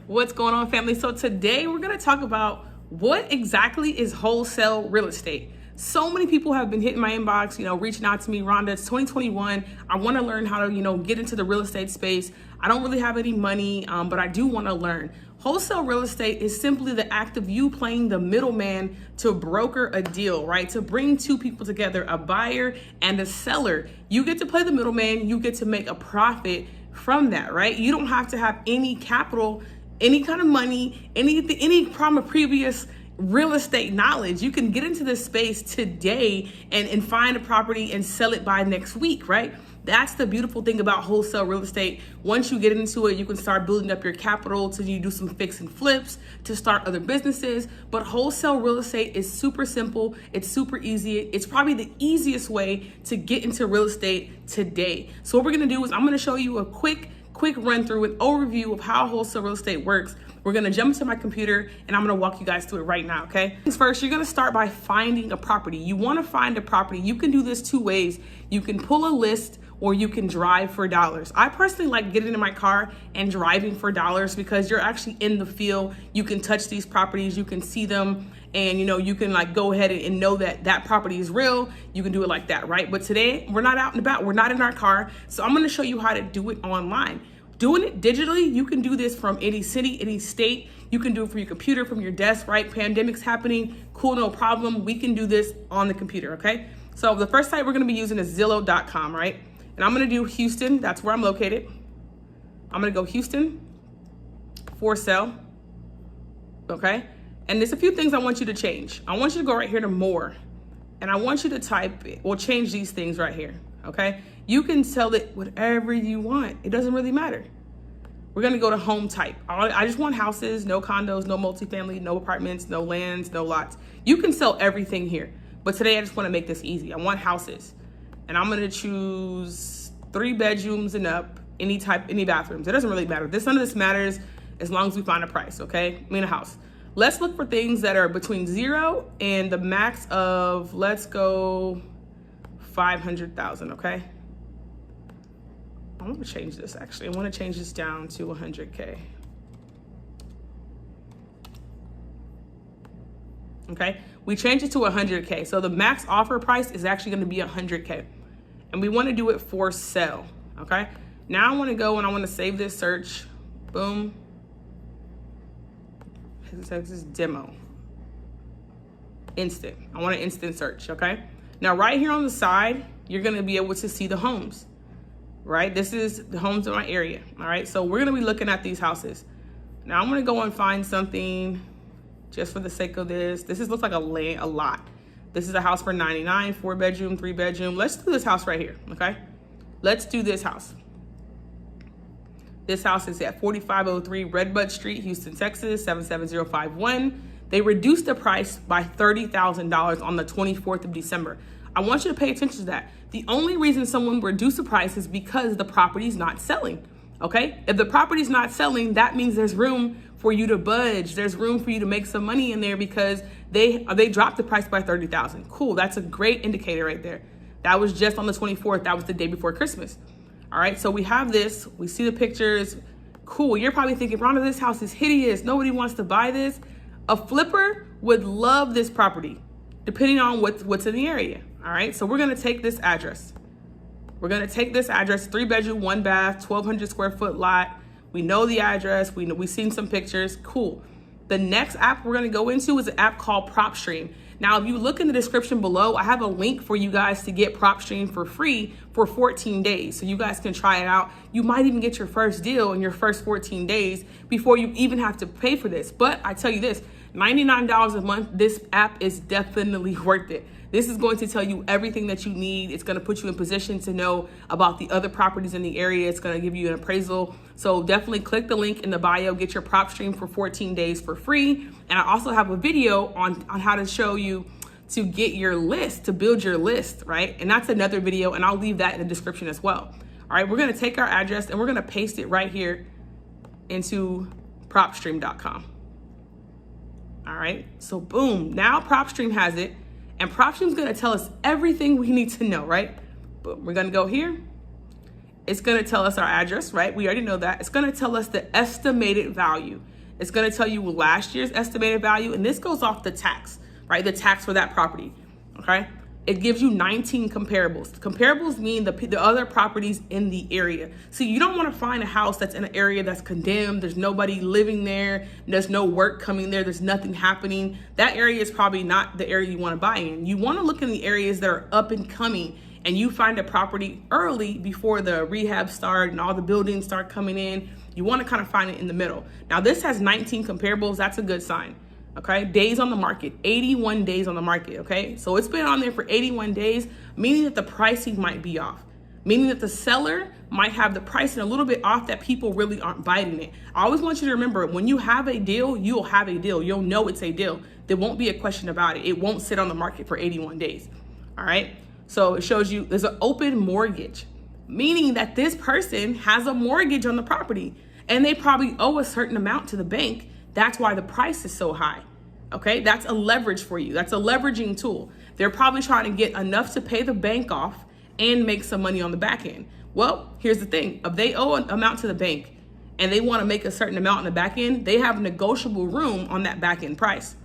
What's going on, family? So today we're going to talk about what exactly is wholesale real estate. So many people have been hitting my inbox, reaching out to me. Rhonda, it's 2021. I want to learn how to, get into the real estate space. I don't really have any money, but I do want to learn. Wholesale real estate is simply the act of you playing the middleman to broker a deal, right? To bring two people together, a buyer and a seller. You get to play the middleman. You get to make a profit from that, right? You don't have to have any capital, any kind of money, any from a previous real estate knowledge. You can get into this space today and find a property and sell it by next week, right? That's the beautiful thing about wholesale real estate. Once you get into it, you can start building up your capital to you do some fix and flips to start other businesses. But wholesale real estate is super simple. It's super easy. It's probably the easiest way to get into real estate today. So what we're gonna do is I'm gonna show you a quick run through, an overview of how wholesale real estate works. We're gonna jump into my computer and I'm gonna walk you guys through it right now, okay? First, you're gonna start by finding a property. You wanna find a property. You can do this two ways. You can pull a list or you can drive for dollars. I personally like getting in my car and driving for dollars because you're actually in the field. You can touch these properties, you can see them, and you can like go ahead and know that that property is real. You can do it like that, right? But today we're not out and about, we're not in our car. So I'm gonna show you how to do it online. Doing it digitally, you can do this from any city, any state. You can do it from your computer, from your desk, right? Pandemic's happening, cool, no problem. We can do this on the computer, okay? So the first site we're gonna be using is Zillow.com, right? And I'm gonna do Houston, that's where I'm located. I'm gonna go Houston, for sale, okay? And there's a few things I want you to change. I want you to go right here to more, and I want you to type it, or change these things right here, okay? You can sell it whatever you want. It doesn't really matter. We're gonna go to home type. I just want houses, no condos, no multifamily, no apartments, no lands, no lots. You can sell everything here, but today I just wanna make this easy. I want houses. And I'm gonna choose 3 bedrooms and up, any bathrooms. It doesn't really matter. None of this matters as long as we find a price, okay? I mean a house. Let's look for things that are between 0 and the max of, let's go 500,000, okay? I wanna change this actually. I wanna change this down to 100K. Okay, we changed it to 100K. So the max offer price is actually gonna be 100K. And we wanna do it for sale, okay? Now I wanna go and I wanna save this search, boom. It says this demo, instant. I want an instant search, okay? Now right here on the side, you're gonna be able to see the homes, right? This is the homes in my area, all right? So we're gonna be looking at these houses. Now I'm gonna go and find something just for the sake of this. This looks like a lot. This is a house for 99, 4 bedroom, 3 bedroom. Let's do this house right here, okay? Let's do this house. This house is at 4503 Redbud Street, Houston, Texas, 77051. They reduced the price by $30,000 on the 24th of December. I want you to pay attention to that. The only reason someone reduced the price is because the property's not selling, okay? If the property's not selling, that means there's room for you to budge. There's room for you to make some money in there because they dropped the price by 30,000. Cool, that's a great indicator right there. That was just on the 24th. That was the day before Christmas. All right, so we have this. We see the pictures. Cool, you're probably thinking, Rhonda, this house is hideous. Nobody wants to buy this. A flipper would love this property, depending on what's in the area. All right, so we're gonna take this address. We're gonna take this address, 3 bedroom, 1 bath, 1,200 square foot lot. We know the address, we've seen some pictures, cool. The next app we're gonna go into is an app called PropStream. Now, if you look in the description below, I have a link for you guys to get PropStream for free for 14 days. So you guys can try it out. You might even get your first deal in your first 14 days before you even have to pay for this. But I tell you this, $99 a month, this app is definitely worth it. This is going to tell you everything that you need. It's going to put you in position to know about the other properties in the area. It's going to give you an appraisal. So definitely click the link in the bio, get your PropStream for 14 days for free. And I also have a video on how to show you to get your list, to build your list, right? And that's another video, and I'll leave that in the description as well. All right, we're going to take our address and we're going to paste it right here into propstream.com. All right, so boom, now PropStream has it. And PropStream's gonna tell us everything we need to know, right? But we're gonna go here. It's gonna tell us our address, right? We already know that. It's gonna tell us the estimated value. It's going to tell you last year's estimated value, and this goes off the tax, right? The tax for that property, okay? It gives you 19 comparables. Comparables mean the other properties in the area. So you don't want to find a house that's in an area that's condemned. There's nobody living there. There's no work coming there. There's nothing happening. That area is probably not the area you want to buy in. You want to look in the areas that are up and coming, and you find a property early before the rehab start and all the buildings start coming in. You want to kind of find it in the middle. Now this has 19 comparables. That's a good sign. Okay, days on the market, 81 days on the market, okay? So it's been on there for 81 days, meaning that the pricing might be off, meaning that the seller might have the pricing a little bit off, that people really aren't biting it. I always want you to remember, when you have a deal, you'll have a deal. You'll know it's a deal. There won't be a question about it. It won't sit on the market for 81 days, all right? So it shows you there's an open mortgage, meaning that this person has a mortgage on the property and they probably owe a certain amount to the bank. That's why the price is so high, okay? That's a leverage for you. That's a leveraging tool. They're probably trying to get enough to pay the bank off and make some money on the back end. Well, here's the thing. If they owe an amount to the bank and they want to make a certain amount on the back end, they have negotiable room on that back end price,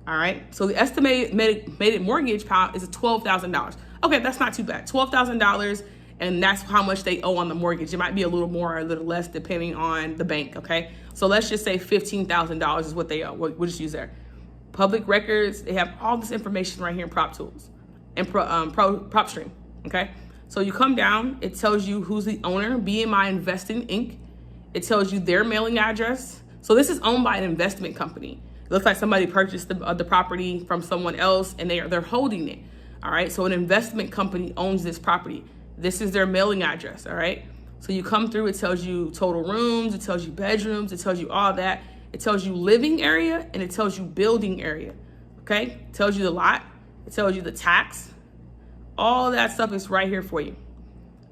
all right? So the estimated mortgage pile is $12,000. Okay, that's not too bad. $12,000, and that's how much they owe on the mortgage. It might be a little more or a little less depending on the bank, okay? So let's just say $15,000 is what they owe. We'll just use there. Public records, they have all this information right here in Prop Tools and PropStream, okay? So you come down, it tells you who's the owner, BMI Investing Inc. It tells you their mailing address. So this is owned by an investment company. It looks like somebody purchased the property from someone else and they're holding it, all right? So an investment company owns this property. This is their mailing address, all right? So you come through, it tells you total rooms, it tells you bedrooms, it tells you all that. It tells you living area and it tells you building area, okay? It tells you the lot, it tells you the tax. All that stuff is right here for you.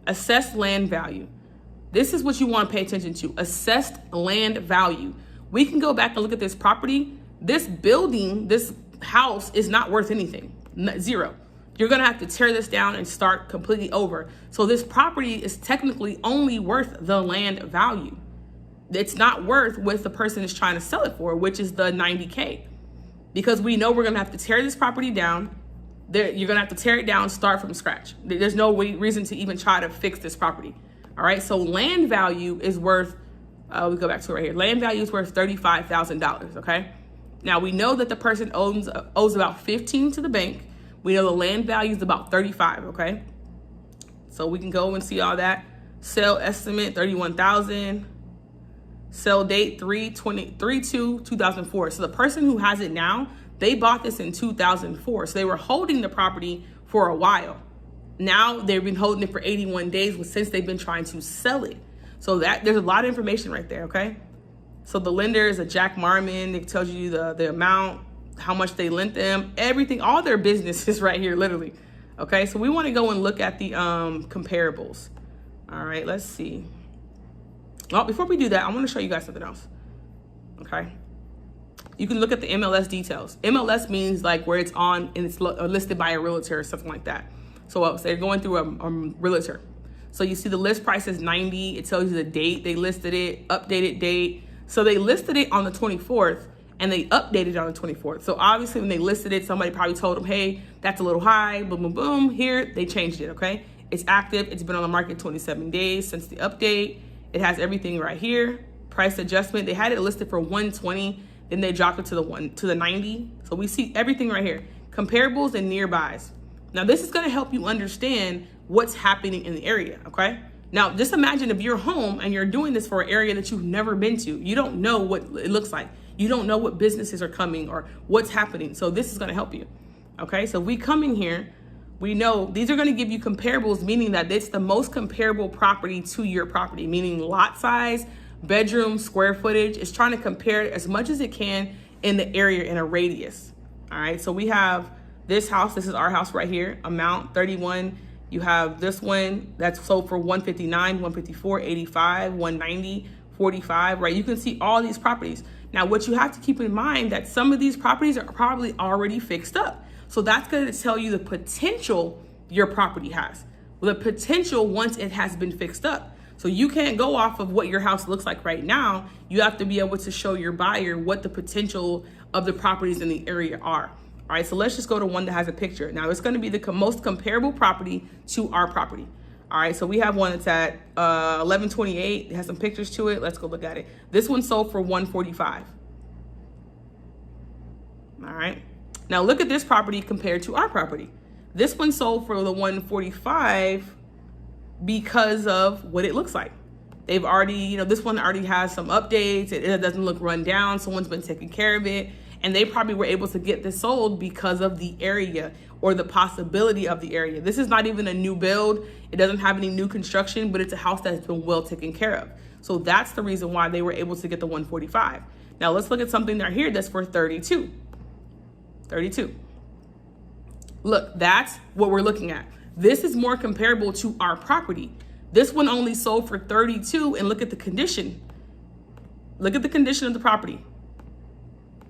Assessed land value. This is what you want to pay attention to, assessed land value. We can go back and look at this property. This building, this house is not worth anything, zero. You're gonna have to tear this down and start completely over. So this property is technically only worth the land value. It's not worth what the person is trying to sell it for, which is the 90K. Because we know we're gonna have to tear this property down. You're gonna have to tear it down, start from scratch. There's no reason to even try to fix this property. All right, so land value is worth, we go back to it right here. Land value is worth $35,000, okay? Now we know that the person owes about 15 to the bank. We know the land value is about 35, okay? So we can go and see all that. Sale estimate, 31,000. Sell date, 3/2/2004. So the person who has it now, they bought this in 2004. So they were holding the property for a while. Now they've been holding it for 81 days since they've been trying to sell it. So there's a lot of information right there, okay? So the lender is a Jack Marmon. It tells you the amount, how much they lent them, everything, all their business is right here, literally. Okay, so we want to go and look at the comparables. All right, let's see. Well, before we do that, I want to show you guys something else. Okay, you can look at the MLS details. MLS means like where it's on and it's listed by a realtor or something like that. So they're going through a realtor. So you see the list price is 90. It tells you the date they listed it, updated date. So they listed it on the 24th. And they updated on the 24th. So obviously when they listed it, somebody probably told them, hey, that's a little high, boom, boom, boom. Here, they changed it, okay? It's active, it's been on the market 27 days since the update. It has everything right here. Price adjustment, they had it listed for 120, then they dropped it to the 90. So we see everything right here. Comparables and nearbys. Now this is gonna help you understand what's happening in the area, okay? Now just imagine if you're home and you're doing this for an area that you've never been to. You don't know what it looks like. You don't know what businesses are coming or what's happening. So this is gonna help you, okay? So we come in here, we know these are gonna give you comparables, meaning that it's the most comparable property to your property, meaning lot size, bedroom, square footage. It's trying to compare it as much as it can in the area in a radius, all right? So we have this house, this is our house right here, amount 31. You have this one that's sold for 159, 154, 85, 190, 45, right? You can see all these properties. Now, what you have to keep in mind that some of these properties are probably already fixed up. So that's going to tell you the potential your property has. The potential once it has been fixed up. So you can't go off of what your house looks like right now. You have to be able to show your buyer what the potential of the properties in the area are. All right, so let's just go to one that has a picture. Now it's gonna be the most comparable property to our property. All right, so we have one that's at 1128. It has some pictures to it. Let's go look at it. This one sold for 145. All right, now look at this property compared to our property. This one sold for the 145 because of what it looks like. They've already, this one already has some updates. It doesn't look run down. Someone's been taking care of it. And they probably were able to get this sold because of the area or the possibility of the area. This is not even a new build. It doesn't have any new construction, but it's a house that's been well taken care of. So that's the reason why they were able to get the 145. Now let's look at something right here that's for 32. 32. Look, that's what we're looking at. This is more comparable to our property. This one only sold for 32, and look at the condition. Look at the condition of the property.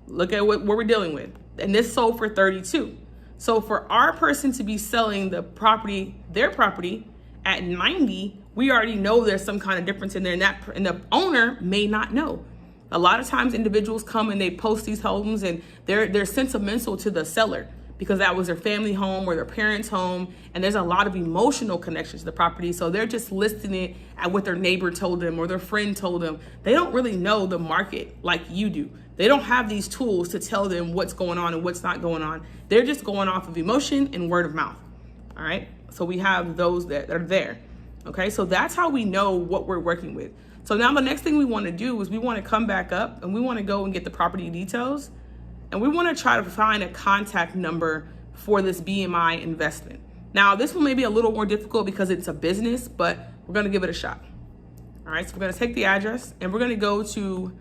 Look at what we're dealing with. And this sold for 32. So for our person to be selling the property, their property at 90, we already know there's some kind of difference in there, and the owner may not know. A lot of times individuals come and they post these homes and they're sentimental to the seller because that was their family home or their parents' home, and there's a lot of emotional connections to the property. So they're just listing it at what their neighbor told them or their friend told them. They don't really know the market like you do. They don't have these tools to tell them what's going on and what's not going on. They're just going off of emotion and word of mouth. All right. So we have those that are there. Okay. So that's how we know what we're working with. So now the next thing we want to do is we want to come back up and we want to go and get the property details. And we want to try to find a contact number for this BMI investment. Now, this one may be a little more difficult because it's a business, but we're going to give it a shot. All right. So we're going to take the address and we're going to go to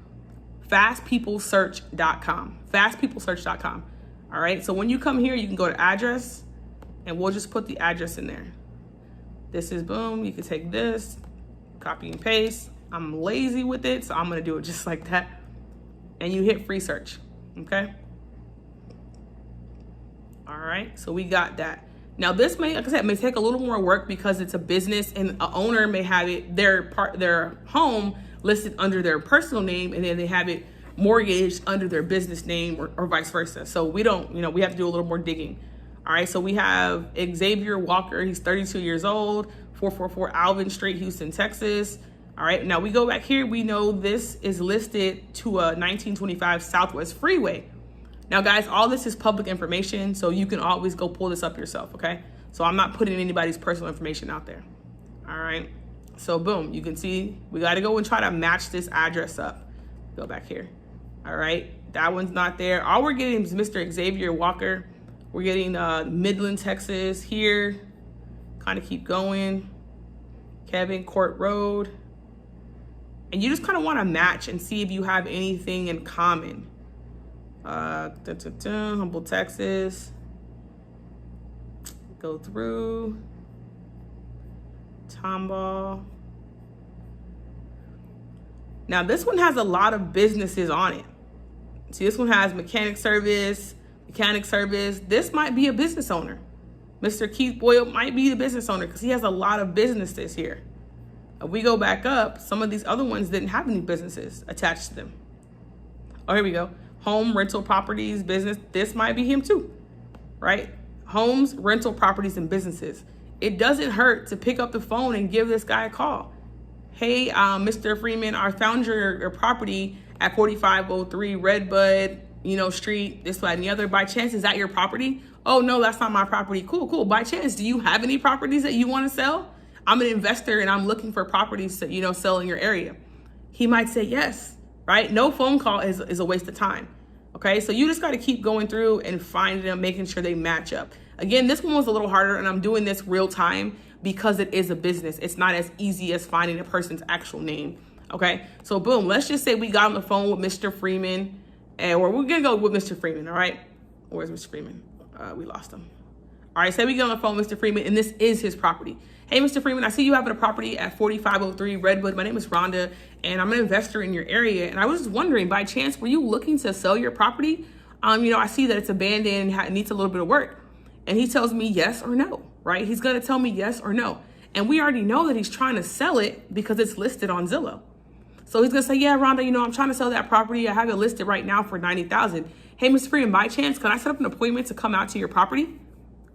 fastpeoplesearch.com. Fastpeoplesearch.com. All right. So when you come here, you can go to address and we'll just put the address in there. This is boom. You can take this, copy and paste. I'm lazy with it, so I'm going to do it just like that. And you hit free search. Okay. All right. So we got that. Now this may, like I said, may take a little more work because it's a business and an owner may have it, their home listed under their personal name, and then they have it mortgaged under their business name or vice versa. So we don't, we have to do a little more digging. All right. So we have Xavier Walker. He's 32 years old, 444 Alvin Street, Houston, Texas. All right. Now we go back here. We know this is listed to a 1925 Southwest Freeway. Now, guys, all this is public information, so you can always go pull this up yourself. OK, so I'm not putting anybody's personal information out there. All right. So boom, you can see we got to go and try to match this address up. Go back here. All right. That one's not there. All we're getting is Mr. Xavier Walker. We're getting Midland, Texas here. Kind of keep going. Kevin Court Road. And you just kind of want to match and see if you have anything in common. Humboldt, Texas. Go through. Tomball. Now this one has a lot of businesses on it. See, this one has mechanic service. This might be a business owner. Mr. Keith Boyle might be the business owner because he has a lot of businesses here. If we go back up, some of these other ones didn't have any businesses attached to them. Oh, here we go. Home, rental properties, business. This might be him too, right? Homes, rental properties, and businesses. It doesn't hurt to pick up the phone and give this guy a call. Hey, Mr. Freeman, I found your property at 4503 Redbud, Street, this, that, and the other. By chance, is that your property? Oh, no, that's not my property. Cool. By chance, do you have any properties that you want to sell? I'm an investor and I'm looking for properties to, sell in your area. He might say yes, right? No phone call is a waste of time. Okay, so you just got to keep going through and finding them, making sure they match up. Again, this one was a little harder and I'm doing this real time because it is a business. It's not as easy as finding a person's actual name. Okay, so boom, let's just say we got on the phone with Mr. Freeman, or we're going to go with Mr. Freeman, all right? Where's Mr. Freeman? We lost him. All right, say we get on the phone with Mr. Freeman and this is his property. Hey, Mr. Freeman, I see you having a property at 4503 Redwood. My name is Rhonda, and I'm an investor in your area. And I was just wondering, by chance, were you looking to sell your property? I see that it's abandoned and needs a little bit of work. And he tells me yes or no, right? He's going to tell me yes or no. And we already know that he's trying to sell it because it's listed on Zillow. So he's gonna say, yeah, Rhonda, I'm trying to sell that property. I have it listed right now for $90,000. Hey, Mr. Freeman, by chance, can I set up an appointment to come out to your property?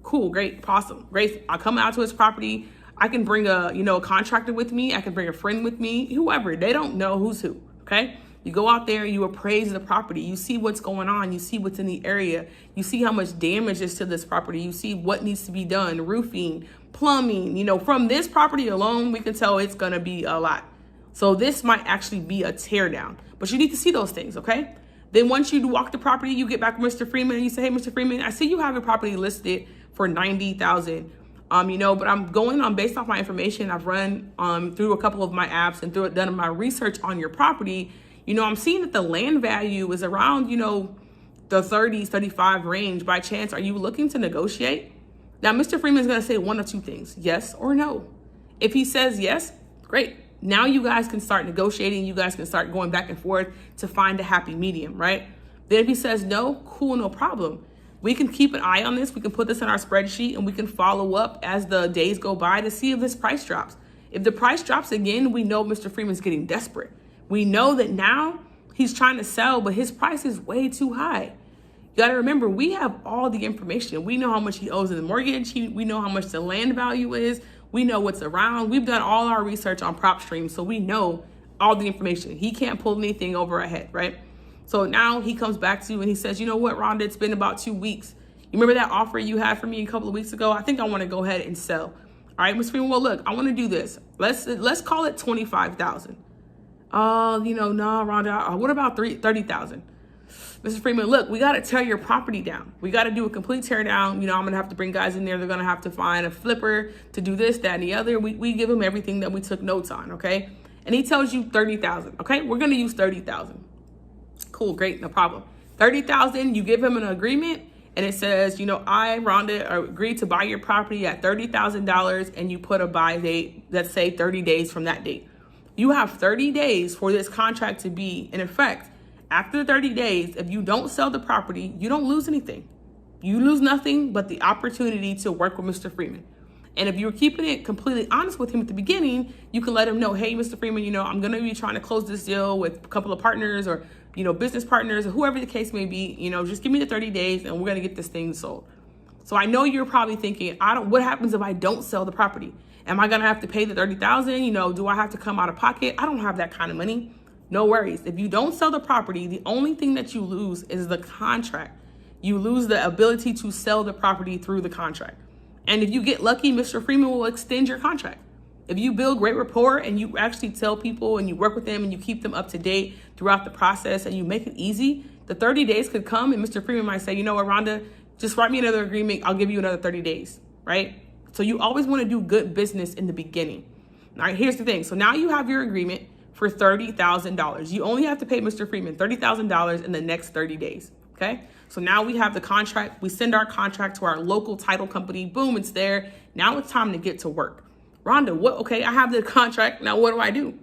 Cool, great, awesome, great. I'll come out to his property. I can bring a contractor with me. I can bring a friend with me, whoever. They don't know who's who, okay? You go out there, you appraise the property. You see what's going on. You see what's in the area. You see how much damage is to this property. You see what needs to be done, roofing, plumbing. From this property alone, we can tell it's gonna be a lot. So this might actually be a tear down, but you need to see those things, okay? Then once you walk the property, you get back with Mr. Freeman and you say, hey, Mr. Freeman, I see you have your property listed for $90,000. But I'm going on based off my information I've run through a couple of my apps and done my research on your property. I'm seeing that the land value is around, the 30, 35 range. By chance, are you looking to negotiate? Now, Mr. Freeman is going to say one of two things, yes or no. If he says yes, great. Now you guys can start negotiating. You guys can start going back and forth to find a happy medium, right? Then if he says no, cool, no problem. We can keep an eye on this. We can put this in our spreadsheet and we can follow up as the days go by to see if this price drops. If the price drops again, we know Mr. Freeman's getting desperate. We know that now he's trying to sell, but his price is way too high. You got to remember, we have all the information. We know how much he owes in the mortgage. We know how much the land value is. We know what's around. We've done all our research on PropStream, so we know all the information. He can't pull anything over our head, right? So now he comes back to you and he says, you know what, Rhonda, it's been about 2 weeks. You remember that offer you had for me a couple of weeks ago? I think I want to go ahead and sell. All right, Ms. Freeman, well, look, I want to do this. Let's call it $25,000. No, Rhonda, what about $30,000? Mrs. Freeman, look, we got to tear your property down. We got to do a complete tear down. I'm going to have to bring guys in there. They're going to have to find a flipper to do this, that, and the other. We give him everything that we took notes on, okay? And he tells you $30,000, okay? We're going to use $30,000. Cool, great, no problem. $30,000, you give him an agreement, and it says, I, Rhonda, agreed to buy your property at $30,000, and you put a buy date, let's say 30 days from that date. You have 30 days for this contract to be in effect. After 30 days, if you don't sell the property, you don't lose anything. You lose nothing but the opportunity to work with Mr. Freeman. And if you're keeping it completely honest with him at the beginning, you can let him know, hey, Mr. Freeman, I'm going to be trying to close this deal with a couple of partners or, business partners or whoever the case may be. Just give me the 30 days and we're going to get this thing sold. So I know you're probably thinking, what happens if I don't sell the property? Am I going to have to pay the $30,000? Do I have to come out of pocket? I don't have that kind of money. No worries. If you don't sell the property, the only thing that you lose is the contract. You lose the ability to sell the property through the contract. And if you get lucky, Mr. Freeman will extend your contract. If you build great rapport and you actually tell people and you work with them and you keep them up to date throughout the process and you make it easy, the 30 days could come and Mr. Freeman might say, you know what, Rhonda, just write me another agreement. I'll give you another 30 days, right? So you always want to do good business in the beginning. All right, here's the thing. So now you have your agreement for $30,000. You only have to pay Mr. Freeman $30,000 in the next 30 days, okay? So now we have the contract. We send our contract to our local title company. Boom, it's there. Now it's time to get to work. Rhonda, okay, I have the contract. Now what do I do?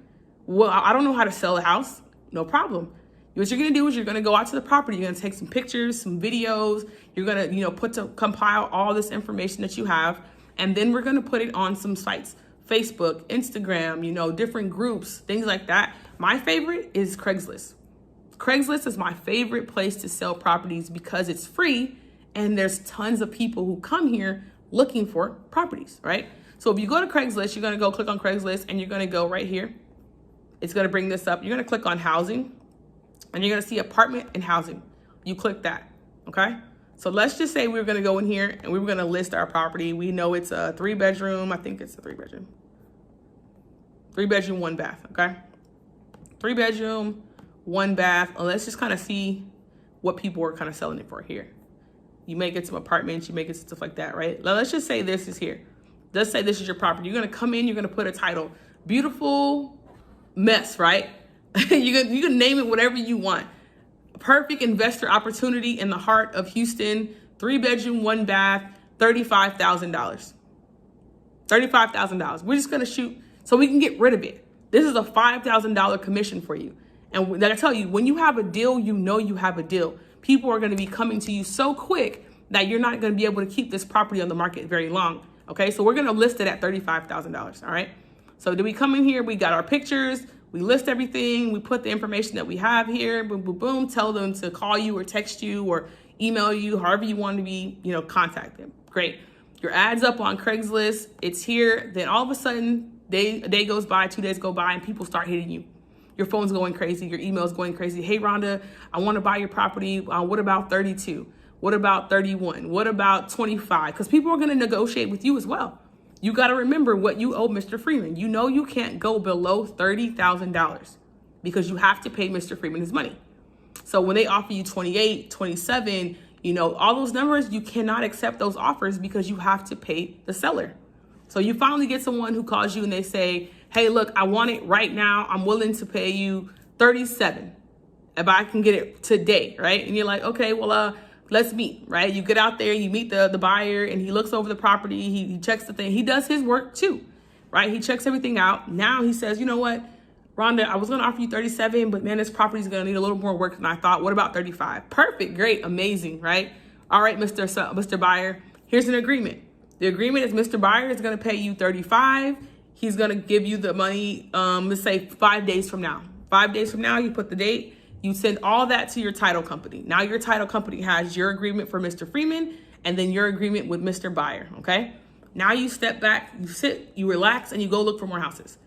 Well, I don't know how to sell a house. No problem. What you're gonna do is you're gonna go out to the property. You're gonna take some pictures, some videos. You're gonna, compile all this information that you have. And then we're gonna put it on some sites. Facebook, Instagram, different groups, things like that. My favorite is Craigslist. Craigslist is my favorite place to sell properties because it's free and there's tons of people who come here looking for properties, right? So if you go to Craigslist, you're gonna go click on Craigslist and you're gonna go right here. It's gonna bring this up. You're gonna click on housing and you're gonna see apartment and housing. You click that, okay? So let's just say we're gonna go in here and we were gonna list our property. We know it's a 3-bedroom. I think it's a 3-bedroom. 3-bedroom, 1 bath, okay? 3-bedroom, 1 bath. Let's just kind of see what people are kind of selling it for here. You may get some apartments, you may get stuff like that, right? Now, let's just say this is here. Let's say this is your property. You're gonna come in, you're gonna put a title. Beautiful mess, right? You can name it whatever you want. Perfect investor opportunity in the heart of Houston, 3-bedroom, 1 bath, $35,000. $35,000. We're just gonna shoot so we can get rid of it. This is a $5,000 commission for you. And I tell you, when you have a deal, you know you have a deal. People are gonna be coming to you so quick that you're not gonna be able to keep this property on the market very long. Okay, so we're gonna list it at $35,000, all right? So do we come in here, we got our pictures, we list everything, we put the information that we have here, boom, boom, boom, tell them to call you or text you or email you, however you want to be, contact them. Great. Your ad's up on Craigslist, it's here, then all of a sudden, a day goes by, 2 days go by, and people start hitting you. Your phone's going crazy, your email's going crazy. Hey, Rhonda, I want to buy your property. What about 32? What about 31? What about 25? Because people are going to negotiate with you as well. You got to remember what you owe Mr. Freeman. You know you can't go below $30,000 because you have to pay Mr. Freeman his money. So when they offer you 28, 27, all those numbers, you cannot accept those offers because you have to pay the seller. So you finally get someone who calls you and they say, hey, look, I want it right now. I'm willing to pay you 37 if I can get it today, right? And you're like, okay, well, let's meet, right? You get out there, you meet the buyer, and he looks over the property. He checks the thing. He does his work too, right? He checks everything out. Now he says, you know what, Rhonda, I was going to offer you 37, but man, this property is going to need a little more work than I thought. What about 35? Perfect, great, amazing, right? All right, Mr. Buyer, here's an agreement. The agreement is Mr. Buyer is going to pay you 35. He's going to give you the money, let's say 5 days from now. 5 days from now, you put the date, you send all that to your title company. Now your title company has your agreement for Mr. Freeman and then your agreement with Mr. Buyer, okay? Now you step back, you sit, you relax, and you go look for more houses.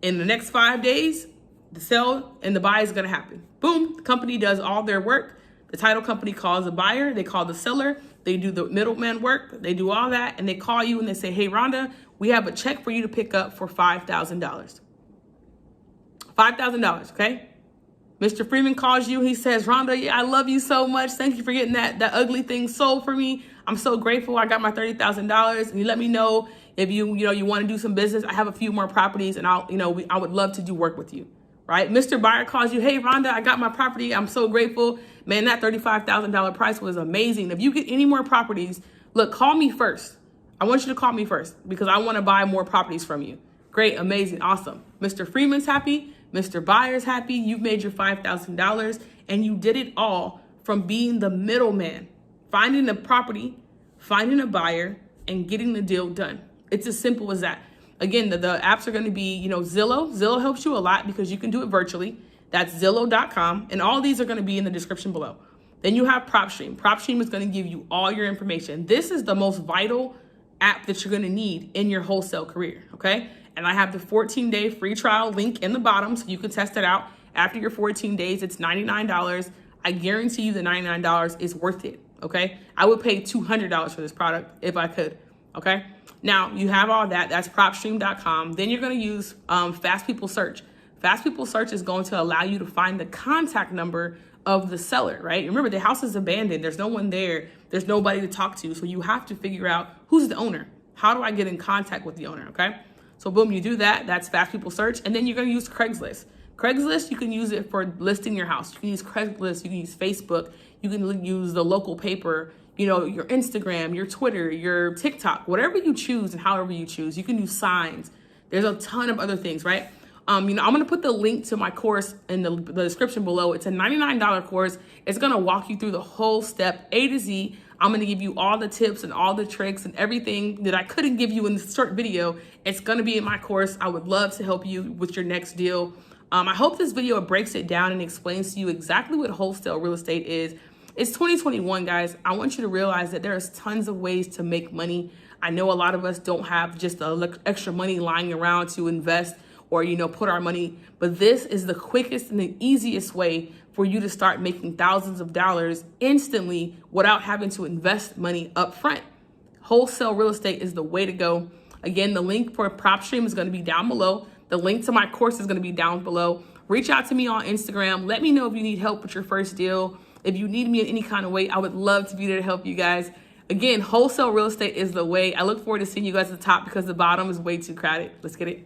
In the next 5 days, the sale and the buy is gonna happen. Boom, the company does all their work. The title company calls the buyer, they call the seller, they do the middleman work, they do all that, and they call you and they say, hey, Rhonda, we have a check for you to pick up for $5,000. $5,000, okay? Mr. Freeman calls you, he says, Rhonda, yeah, I love you so much. Thank you for getting that ugly thing sold for me. I'm so grateful. I got my $30,000. And you let me know if you want to do some business. I have a few more properties and I would love to do work with you, right? Mr. Buyer calls you, hey, Rhonda, I got my property. I'm so grateful. Man, that $35,000 price was amazing. If you get any more properties, look, call me first. I want you to call me first because I want to buy more properties from you. Great, amazing, awesome. Mr. Freeman's happy. Mr. Buyer's happy. You've made your $5,000 and you did it all from being the middleman, finding a property, finding a buyer, and getting the deal done. It's as simple as that. Again, the apps are going to be, Zillow. Zillow helps you a lot because you can do it virtually. That's Zillow.com. And all these are going to be in the description below. Then you have PropStream. PropStream is going to give you all your information. This is the most vital app that you're going to need in your wholesale career, okay? And I have the 14-day free trial link in the bottom so you can test it out. After your 14 days, it's $99. I guarantee you the $99 is worth it, okay? I would pay $200 for this product if I could, okay? Now, you have all that. That's propstream.com. Then you're going to use Fast People Search. Fast People Search is going to allow you to find the contact number of the seller, right? Remember, the house is abandoned. There's no one there. There's nobody to talk to. So you have to figure out who's the owner. How do I get in contact with the owner, okay? So boom, you do that. That's Fast People Search. And then you're going to use Craigslist. Craigslist, you can use it for listing your house. You can use Craigslist. You can use Facebook. You can use the local paper, your Instagram, your Twitter, your TikTok, whatever you choose and however you choose. You can use signs. There's a ton of other things, right? I'm going to put the link to my course in the description below. It's a $99 course. It's going to walk you through the whole step, A to Z. I'm going to give you all the tips and all the tricks and everything that I couldn't give you in this short video. It's going to be in my course. I would love to help you with your next deal. I hope this video breaks it down and explains to you exactly what wholesale real estate is. It's 2021, guys. I want you to realize that there's tons of ways to make money. I know a lot of us don't have just extra money lying around to invest or, put our money. But this is the quickest and the easiest way for you to start making thousands of dollars instantly without having to invest money up front. Wholesale real estate is the way to go. Again, the link for PropStream is going to be down below. The link to my course is going to be down below. Reach out to me on Instagram. Let me know if you need help with your first deal. If you need me in any kind of way, I would love to be there to help you guys. Again, wholesale real estate is the way. I look forward to seeing you guys at the top because the bottom is way too crowded. Let's get it.